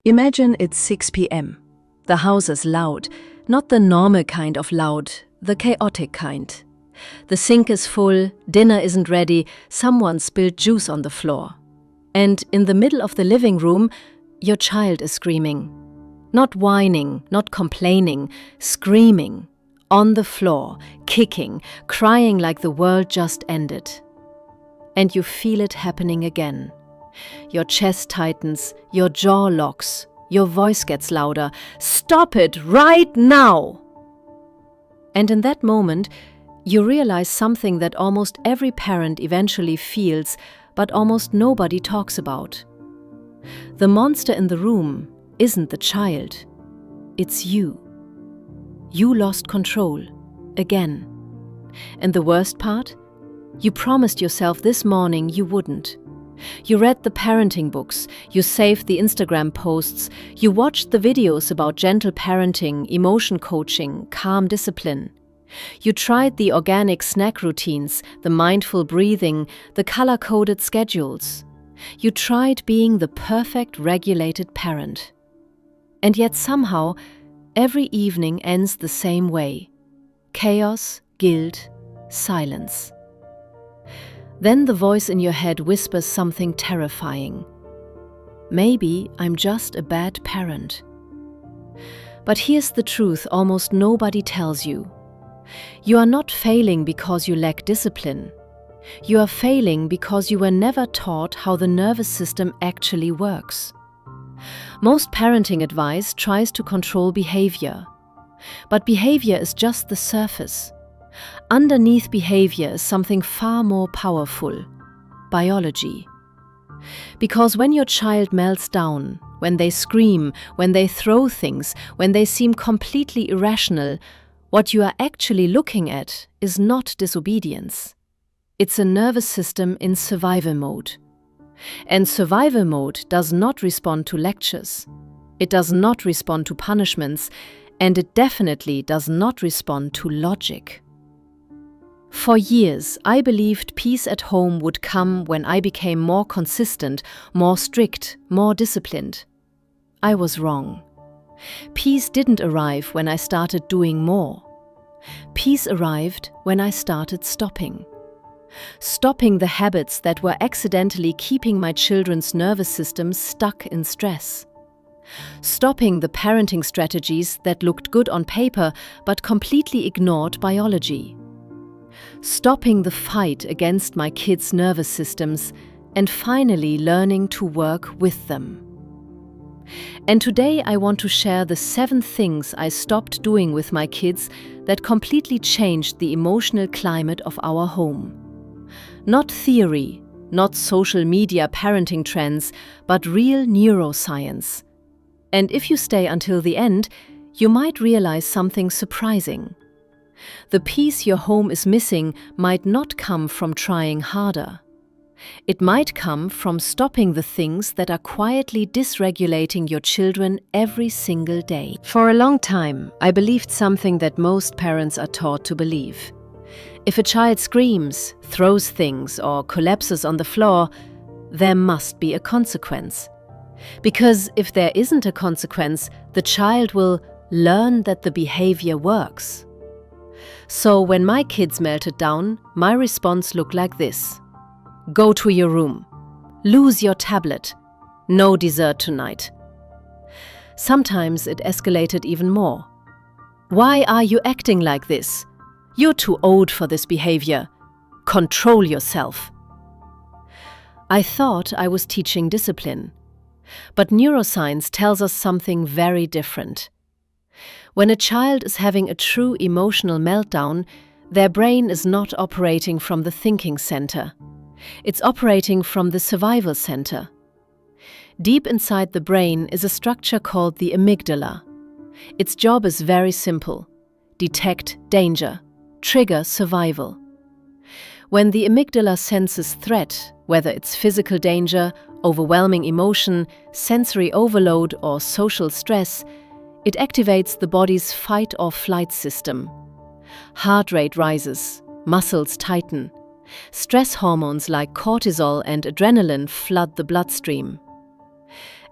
Imagine it's 6 p.m. The house is loud, not the normal kind of loud, the chaotic kind. The sink is full, dinner isn't ready, someone spilled juice on the floor. And in the middle of the living room, your child is screaming. Not whining, not complaining, screaming. On the floor, kicking, crying like the world just ended. And you feel it happening again. Your chest tightens, your jaw locks, your voice gets louder. Stop it right now! And in that moment, you realize something that almost every parent eventually feels, but almost nobody talks about. The monster in the room isn't the child. It's you. You lost control. Again. And the worst part? You promised yourself this morning you wouldn't. You read the parenting books, you saved the Instagram posts, you watched the videos about gentle parenting, emotion coaching, calm discipline. You tried the organic snack routines, the mindful breathing, the color-coded schedules. You tried being the perfect regulated parent. And yet somehow, every evening ends the same way. Chaos, guilt, silence. Then the voice in your head whispers something terrifying. Maybe I'm just a bad parent. But here's the truth almost nobody tells you. You are not failing because you lack discipline. You are failing because you were never taught how the nervous system actually works. Most parenting advice tries to control behavior. But behavior is just the surface. Underneath behavior is something far more powerful: biology. Because when your child melts down, when they scream, when they throw things, when they seem completely irrational, what you are actually looking at is not disobedience. It's a nervous system in survival mode. And survival mode does not respond to lectures. It does not respond to punishments, and it definitely does not respond to logic. For years, I believed peace at home would come when I became more consistent, more strict, more disciplined. I was wrong. Peace didn't arrive when I started doing more. Peace arrived when I started stopping. Stopping the habits that were accidentally keeping my children's nervous systems stuck in stress. Stopping the parenting strategies that looked good on paper but completely ignored biology. Stopping the fight against my kids' nervous systems and finally learning to work with them. And today I want to share the 7 things I stopped doing with my kids that completely changed the emotional climate of our home. Not theory, not social media parenting trends, but real neuroscience. And if you stay until the end, you might realize something surprising. The peace your home is missing might not come from trying harder. It might come from stopping the things that are quietly dysregulating your children every single day. For a long time, I believed something that most parents are taught to believe. If a child screams, throws things, or collapses on the floor, there must be a consequence. Because if there isn't a consequence, the child will learn that the behavior works. So when my kids melted down, my response looked like this. Go to your room. Lose your tablet. No dessert tonight. Sometimes it escalated even more. Why are you acting like this? You're too old for this behavior. Control yourself. I thought I was teaching discipline. But neuroscience tells us something very different. When a child is having a true emotional meltdown, their brain is not operating from the thinking center. It's operating from the survival center. Deep inside the brain is a structure called the amygdala. Its job is very simple: detect danger, trigger survival. When the amygdala senses threat, whether it's physical danger, overwhelming emotion, sensory overload, or social stress, it activates the body's fight-or-flight system. Heart rate rises, muscles tighten. Stress hormones like cortisol and adrenaline flood the bloodstream.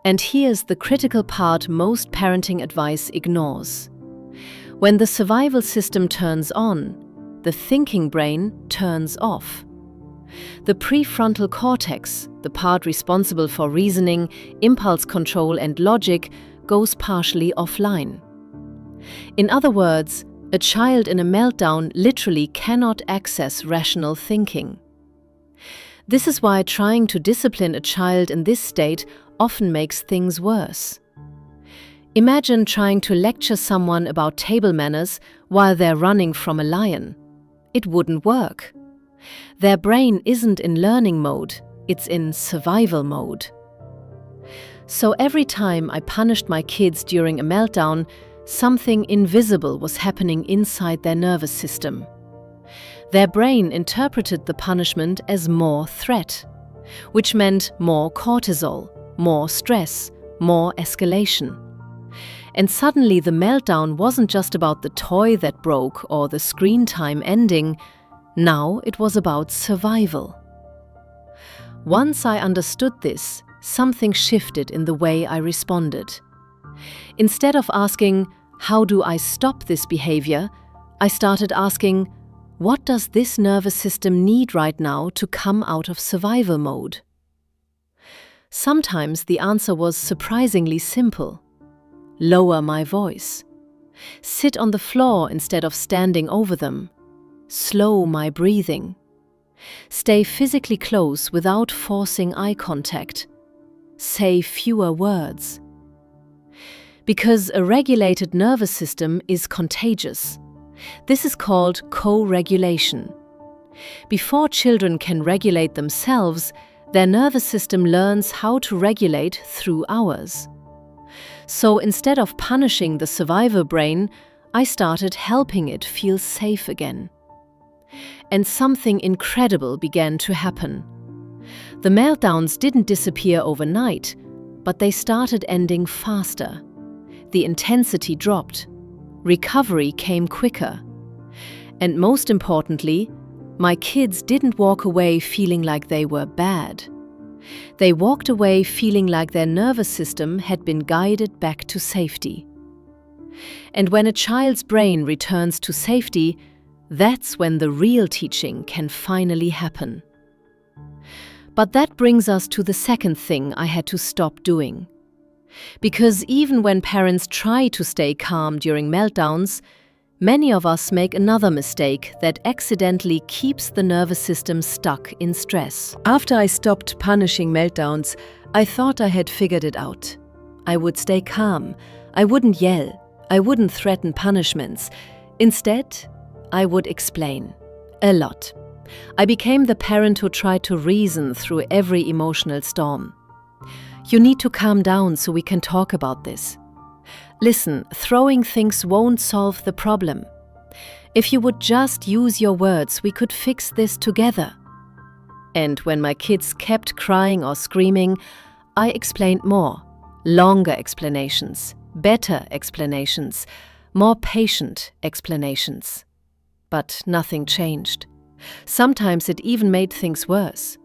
And here's the critical part most parenting advice ignores. When the survival system turns on, the thinking brain turns off. The prefrontal cortex, the part responsible for reasoning, impulse control, and logic, goes partially offline. In other words, a child in a meltdown literally cannot access rational thinking. This is why trying to discipline a child in this state often makes things worse. Imagine trying to lecture someone about table manners while they're running from a lion. It wouldn't work. Their brain isn't in learning mode, it's in survival mode. So every time I punished my kids during a meltdown, something invisible was happening inside their nervous system. Their brain interpreted the punishment as more threat, which meant more cortisol, more stress, more escalation. And suddenly the meltdown wasn't just about the toy that broke or the screen time ending. Now it was about survival. Once I understood this, something shifted in the way I responded. Instead of asking, "How do I stop this behavior?" I started asking, "What does this nervous system need right now to come out of survival mode?" Sometimes the answer was surprisingly simple. Lower my voice. Sit on the floor instead of standing over them. Slow my breathing. Stay physically close without forcing eye contact. Say fewer words. Because a regulated nervous system is contagious. This is called co-regulation. Before children can regulate themselves, their nervous system learns how to regulate through ours. So instead of punishing the survivor brain, I started helping it feel safe again. And something incredible began to happen. The meltdowns didn't disappear overnight, but they started ending faster. The intensity dropped. Recovery came quicker. And most importantly, my kids didn't walk away feeling like they were bad. They walked away feeling like their nervous system had been guided back to safety. And when a child's brain returns to safety, that's when the real teaching can finally happen. But that brings us to the second thing I had to stop doing. Because even when parents try to stay calm during meltdowns, many of us make another mistake that accidentally keeps the nervous system stuck in stress. After I stopped punishing meltdowns, I thought I had figured it out. I would stay calm. I wouldn't yell. I wouldn't threaten punishments. Instead, I would explain. A lot. I became the parent who tried to reason through every emotional storm. You need to calm down so we can talk about this. Listen, throwing things won't solve the problem. If you would just use your words, we could fix this together. And when my kids kept crying or screaming, I explained more. Longer explanations, better explanations, more patient explanations. But nothing changed. Sometimes it even made things worse.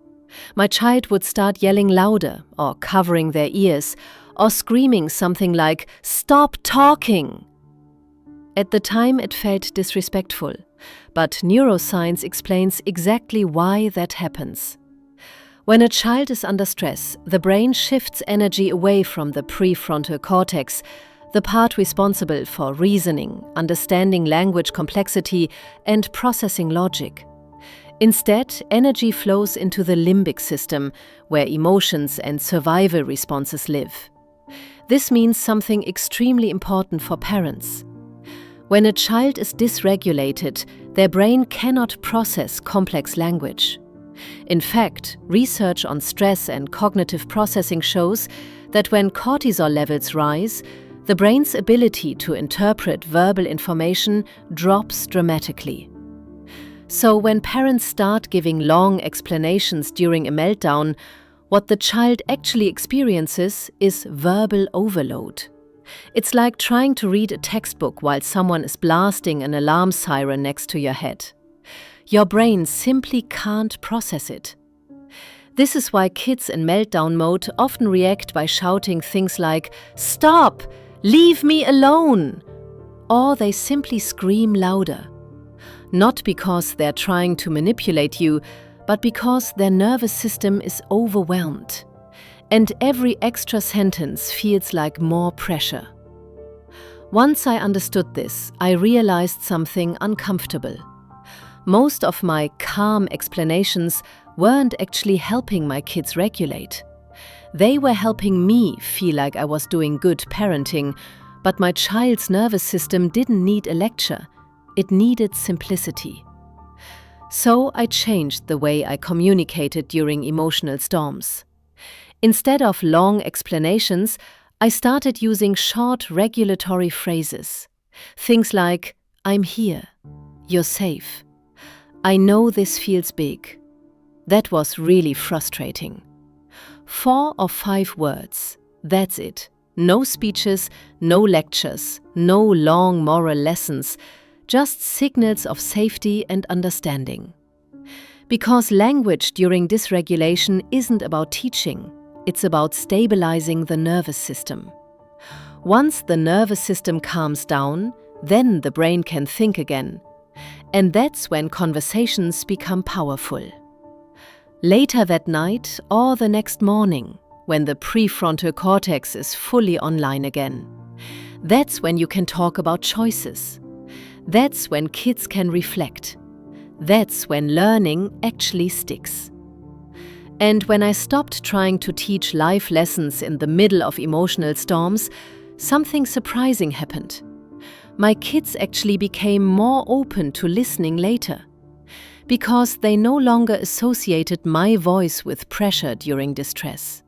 My child would start yelling louder or covering their ears or screaming something like, "Stop talking!" At the time it felt disrespectful, but neuroscience explains exactly why that happens. When a child is under stress, the brain shifts energy away from the prefrontal cortex, the part responsible for reasoning, understanding language complexity, and processing logic. Instead, energy flows into the limbic system, where emotions and survival responses live. This means something extremely important for parents. When a child is dysregulated, their brain cannot process complex language. In fact, research on stress and cognitive processing shows that when cortisol levels rise, the brain's ability to interpret verbal information drops dramatically. So when parents start giving long explanations during a meltdown, what the child actually experiences is verbal overload. It's like trying to read a textbook while someone is blasting an alarm siren next to your head. Your brain simply can't process it. This is why kids in meltdown mode often react by shouting things like, "Stop! Leave me alone!" Or they simply scream louder. Not because they're trying to manipulate you, but because their nervous system is overwhelmed. And every extra sentence feels like more pressure. Once I understood this, I realized something uncomfortable. Most of my calm explanations weren't actually helping my kids regulate. They were helping me feel like I was doing good parenting, but my child's nervous system didn't need a lecture. It needed simplicity. So I changed the way I communicated during emotional storms. Instead of long explanations, I started using short regulatory phrases. Things like, "I'm here," "You're safe," "I know this feels big." That was really frustrating. 4 or 5 words, that's it. No speeches, no lectures, no long moral lessons, just signals of safety and understanding. Because language during dysregulation isn't about teaching, it's about stabilizing the nervous system. Once the nervous system calms down, then the brain can think again. And that's when conversations become powerful. Later that night or the next morning, when the prefrontal cortex is fully online again, that's when you can talk about choices. That's when kids can reflect. That's when learning actually sticks. And when I stopped trying to teach life lessons in the middle of emotional storms, something surprising happened. My kids actually became more open to listening later, because they no longer associated my voice with pressure during distress.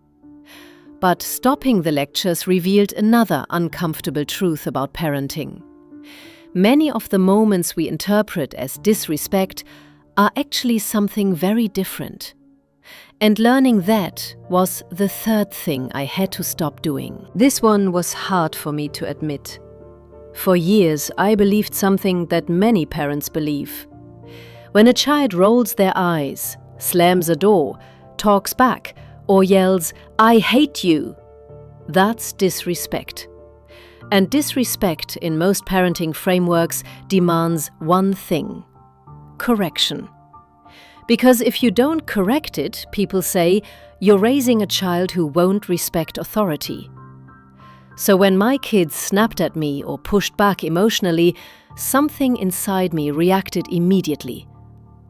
But stopping the lectures revealed another uncomfortable truth about parenting. Many of the moments we interpret as disrespect are actually something very different. And learning that was the third thing I had to stop doing. This one was hard for me to admit. For years, I believed something that many parents believe. When a child rolls their eyes, slams a door, talks back, or yells, "I hate you," that's disrespect. And disrespect in most parenting frameworks demands one thing: correction. Because if you don't correct it, people say, you're raising a child who won't respect authority. So when my kids snapped at me or pushed back emotionally, something inside me reacted immediately.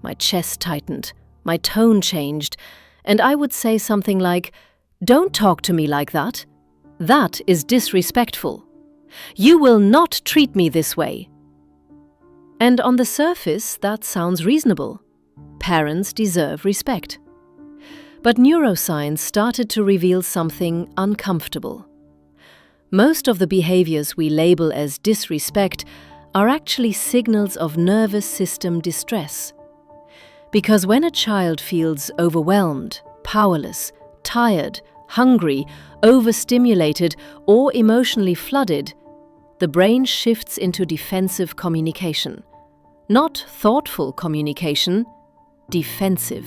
My chest tightened, my tone changed, and I would say something like, "Don't talk to me like that. That is disrespectful. You will not treat me this way." And on the surface, that sounds reasonable. Parents deserve respect. But neuroscience started to reveal something uncomfortable. Most of the behaviors we label as disrespect are actually signals of nervous system distress. Because when a child feels overwhelmed, powerless, tired, hungry, overstimulated, or emotionally flooded, the brain shifts into defensive communication. Not thoughtful communication, defensive.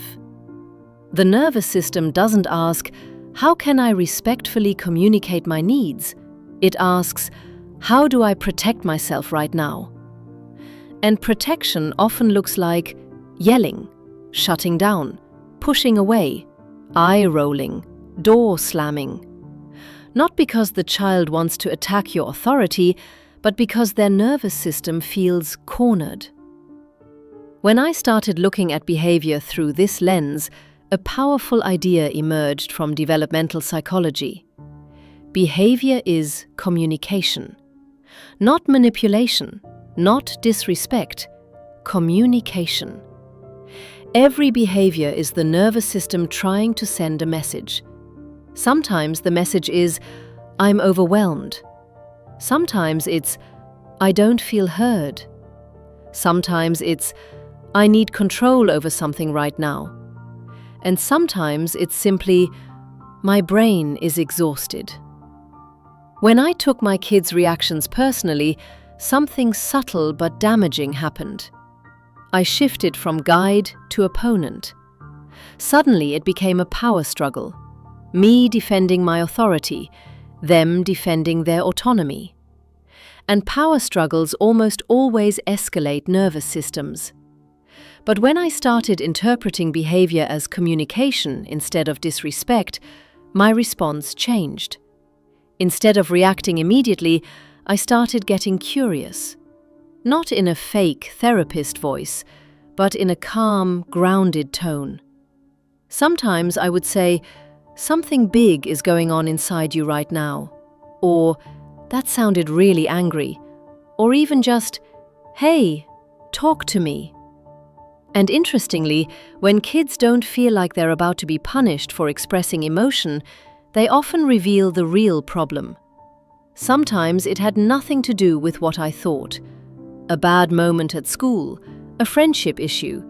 The nervous system doesn't ask, "How can I respectfully communicate my needs?" It asks, "How do I protect myself right now?" And protection often looks like yelling, shutting down, pushing away, eye rolling, door slamming. Not because the child wants to attack your authority, but because their nervous system feels cornered. When I started looking at behavior through this lens, a powerful idea emerged from developmental psychology. Behavior is communication. Not manipulation, not disrespect, communication. Every behavior is the nervous system trying to send a message. Sometimes the message is, "I'm overwhelmed." Sometimes it's, "I don't feel heard." Sometimes it's, "I need control over something right now." And sometimes it's simply, "My brain is exhausted." When I took my kids' reactions personally, something subtle but damaging happened. I shifted from guide to opponent. Suddenly it became a power struggle. Me defending my authority, them defending their autonomy. And power struggles almost always escalate nervous systems. But when I started interpreting behavior as communication instead of disrespect, my response changed. Instead of reacting immediately, I started getting curious. Not in a fake therapist voice, but in a calm, grounded tone. Sometimes I would say, "Something big is going on inside you right now," or "That sounded really angry," or even just, "Hey, talk to me." And interestingly, when kids don't feel like they're about to be punished for expressing emotion, they often reveal the real problem. Sometimes it had nothing to do with what I thought. A bad moment at school, a friendship issue,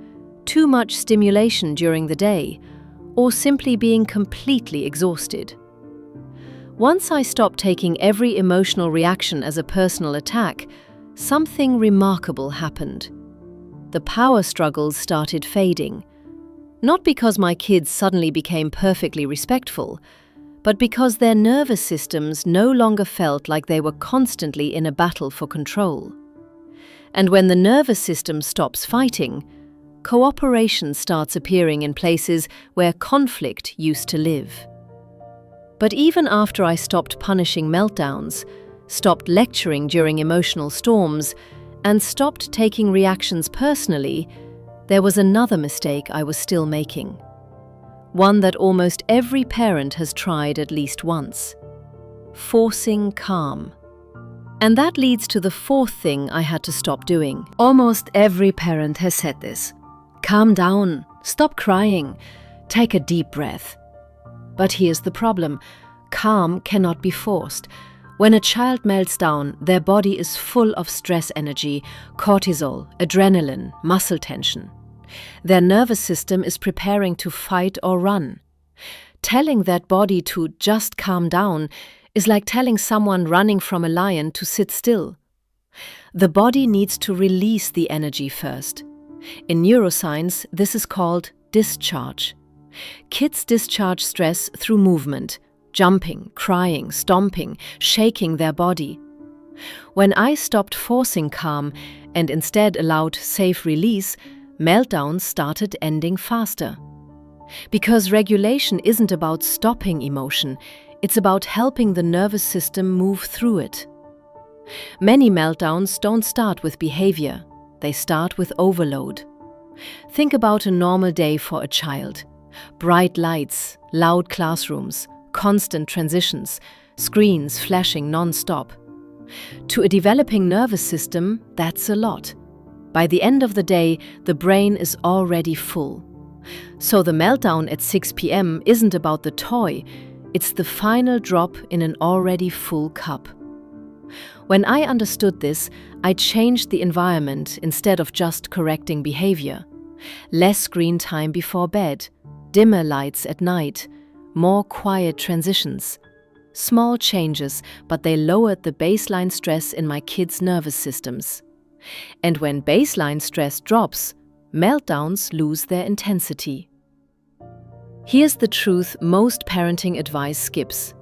too much stimulation during the day, or simply being completely exhausted. Once I stopped taking every emotional reaction as a personal attack, something remarkable happened. The power struggles started fading. Not because my kids suddenly became perfectly respectful, but because their nervous systems no longer felt like they were constantly in a battle for control. And when the nervous system stops fighting, cooperation starts appearing in places where conflict used to live. But even after I stopped punishing meltdowns, stopped lecturing during emotional storms, and stopped taking reactions personally, there was another mistake I was still making. One that almost every parent has tried at least once: forcing calm. And that leads to the fourth thing I had to stop doing. Almost every parent has said this: calm down, stop crying, take a deep breath. But here's the problem: calm cannot be forced. When a child melts down, their body is full of stress energy, cortisol, adrenaline, muscle tension. Their nervous system is preparing to fight or run. Telling that body to just calm down is like telling someone running from a lion to sit still. The body needs to release the energy first. In neuroscience, this is called discharge. Kids discharge stress through movement, jumping, crying, stomping, shaking their body. When I stopped forcing calm and instead allowed safe release, meltdowns started ending faster. Because regulation isn't about stopping emotion, it's about helping the nervous system move through it. Many meltdowns don't start with behavior, they start with overload. Think about a normal day for a child. Bright lights, loud classrooms, constant transitions, screens flashing non-stop. To a developing nervous system, that's a lot. By the end of the day, the brain is already full. So the meltdown at 6 p.m. isn't about the toy, it's the final drop in an already full cup. When I understood this, I changed the environment instead of just correcting behavior. Less screen time before bed, dimmer lights at night, more quiet transitions. Small changes, but they lowered the baseline stress in my kids' nervous systems. And when baseline stress drops, meltdowns lose their intensity. Here's the truth most parenting advice skips.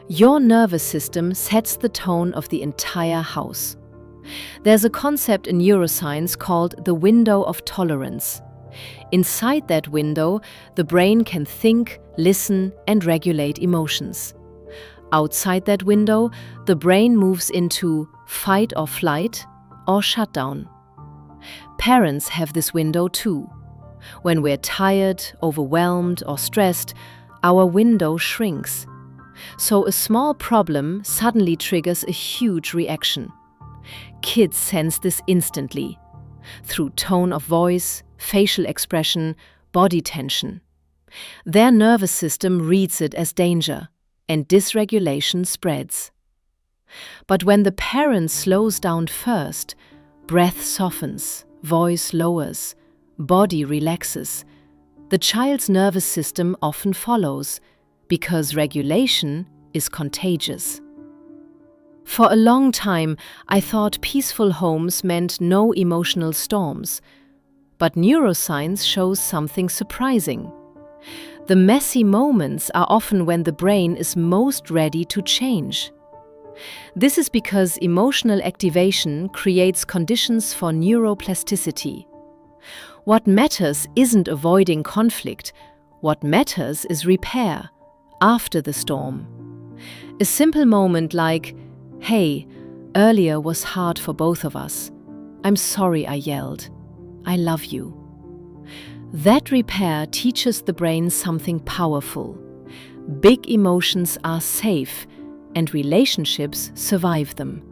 Your nervous system sets the tone of the entire house. There's a concept in neuroscience called the window of tolerance. Inside that window, the brain can think, listen, and regulate emotions. Outside that window, the brain moves into fight or flight or shutdown. Parents have this window too. When we're tired, overwhelmed, or stressed, our window shrinks. So a small problem suddenly triggers a huge reaction. Kids sense this instantly, through tone of voice, facial expression, body tension. Their nervous system reads it as danger, and dysregulation spreads. But when the parent slows down first, breath softens, voice lowers, body relaxes, the child's nervous system often follows, because regulation is contagious. For a long time, I thought peaceful homes meant no emotional storms. But neuroscience shows something surprising. The messy moments are often when the brain is most ready to change. This is because emotional activation creates conditions for neuroplasticity. What matters isn't avoiding conflict. What matters is repair after the storm. A simple moment like, "Hey, earlier was hard for both of us. I'm sorry I yelled. I love you." That repair teaches the brain something powerful. Big emotions are safe, and relationships survive them.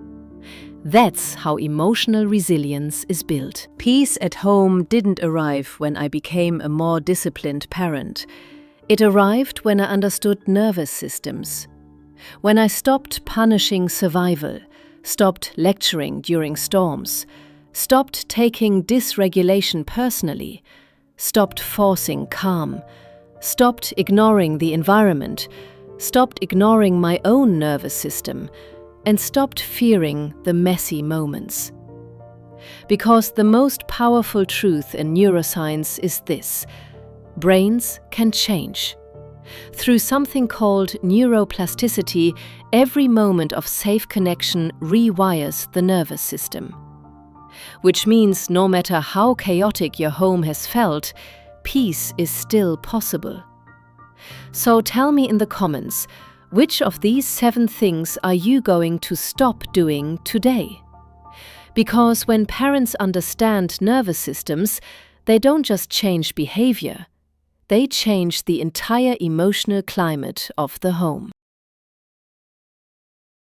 That's how emotional resilience is built. Peace at home didn't arrive when I became a more disciplined parent. It arrived when I understood nervous systems. When I stopped punishing survival, stopped lecturing during storms, stopped taking dysregulation personally, stopped forcing calm, stopped ignoring the environment, stopped ignoring my own nervous system, and stopped fearing the messy moments. Because the most powerful truth in neuroscience is this: brains can change. Through something called neuroplasticity, every moment of safe connection rewires the nervous system. Which means no matter how chaotic your home has felt, peace is still possible. So tell me in the comments, which of these 7 things are you going to stop doing today? Because when parents understand nervous systems, they don't just change behavior, they change the entire emotional climate of the home.